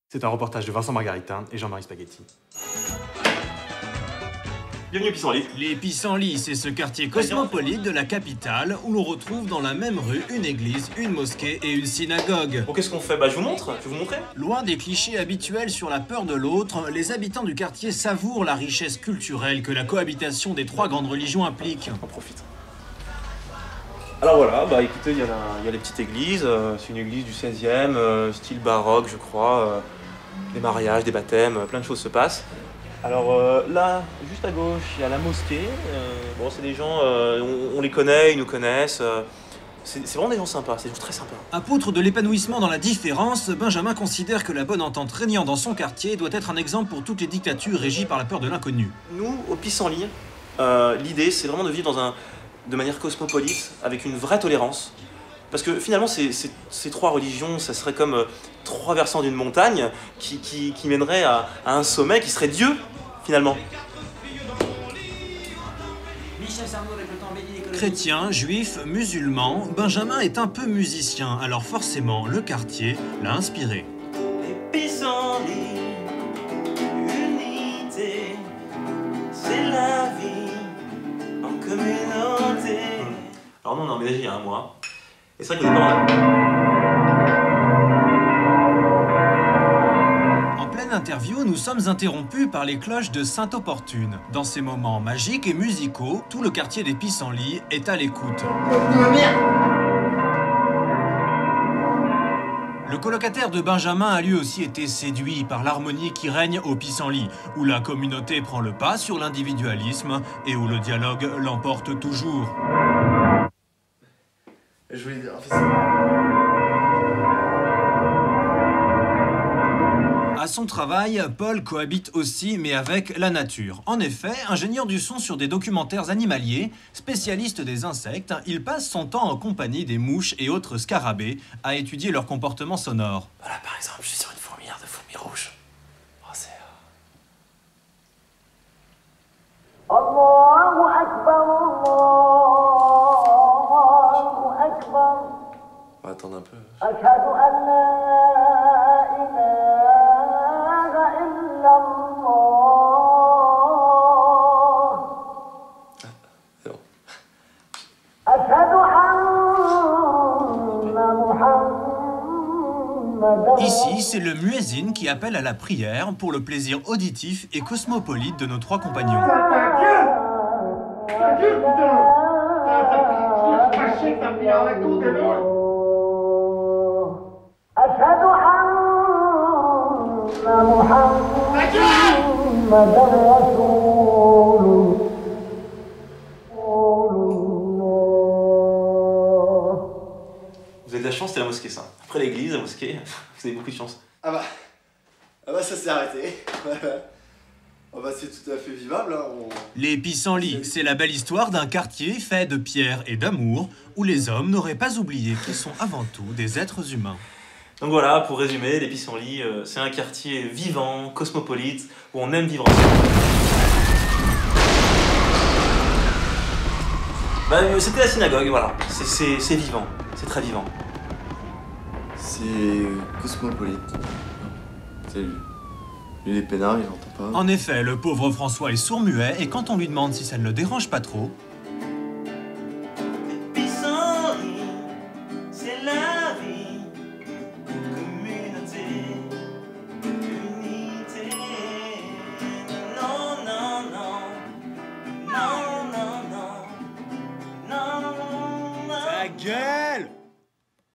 C'est un reportage de Vincent Margaritin et Jean-Marie Spaghetti. Bienvenue au Pissenlit. Les Pissenlits, c'est ce quartier cosmopolite de la capitale où l'on retrouve dans la même rue une église, une mosquée et une synagogue. Bon, qu'est-ce qu'on fait? Je vous montre, je vais vous montrer. Loin des clichés habituels sur la peur de l'autre, les habitants du quartier savourent la richesse culturelle que la cohabitation des trois grandes religions implique. On profite. Alors voilà, écoutez, il y a les petites églises, c'est une église du 16e, style baroque je crois, des mariages, des baptêmes, plein de choses se passent. Alors là, juste à gauche, il y a la mosquée, bon c'est des gens, on les connaît, ils nous connaissent, c'est vraiment des gens sympas, c'est des gens très sympas. Apôtre de l'épanouissement dans la différence, Benjamin considère que la bonne entente régnant dans son quartier doit être un exemple pour toutes les dictatures régies par la peur de l'inconnu. Nous, au Pissenlit, l'idée c'est vraiment de vivre de manière cosmopolite, avec une vraie tolérance. Parce que finalement, ces trois religions, ça serait comme trois versants d'une montagne qui mènerait à un sommet qui serait Dieu, finalement. Chrétien, juif, musulman, Benjamin est un peu musicien, alors forcément, le quartier l'a inspiré. Les Pissenlits, unité, c'est la vie en communauté. Alors nous, on a emménagé il y a un mois. Et c'est vrai qu'au départ, En pleine interview, nous sommes interrompus par les cloches de Sainte-Opportune. Dans ces moments magiques et musicaux, tout le quartier des Pissenlits est à l'écoute. Le colocataire de Benjamin a lui aussi été séduit par l'harmonie qui règne au Pissenlit, où la communauté prend le pas sur l'individualisme et où le dialogue l'emporte toujours. Je voulais dire, en fait, À son travail, Paul cohabite aussi, mais avec la nature. En effet, ingénieur du son sur des documentaires animaliers, spécialiste des insectes, il passe son temps en compagnie des mouches et autres scarabées à étudier leur comportement sonore. voilà, par exemple, je suis sur une fourmilière de fourmis rouges. Oh, c'est... الله أكبر الله أكبر On va attendre un peu. أشهد أن لا إله إلا الله C'est bon. أشهد أن محمدا Ici, c'est le muezzin qui appelle à la prière pour le plaisir auditif et cosmopolite de nos trois compagnons. ta gueule, putain! T'as craché que t'as pris un raccourci de loin! أشهد أن محمدا رسول الله. Vous avez de la chance, c'est la mosquée, ça. Après l'église, la mosquée, vous avez beaucoup de chance. Ah bah ça s'est arrêté. C'est tout à fait vivable. Hein. Les Pissenlits, c'est la belle histoire d'un quartier fait de pierre et d'amour, où les hommes n'auraient pas oublié qu'ils sont avant tout des êtres humains. Donc voilà, pour résumer, les Pissenlits, c'est un quartier vivant, cosmopolite, où on aime vivre ensemble. C'était la synagogue, voilà. C'est vivant, c'est très vivant. C'est cosmopolite. C'est lui. Lui, les peinards, il entend pas. En effet, le pauvre François est sourd-muet et quand on lui demande si ça ne le dérange pas trop, Les Pissenlits, c'est la vie, communauté, unité. Non, non, non, non, non, non, non, non. ta gueule!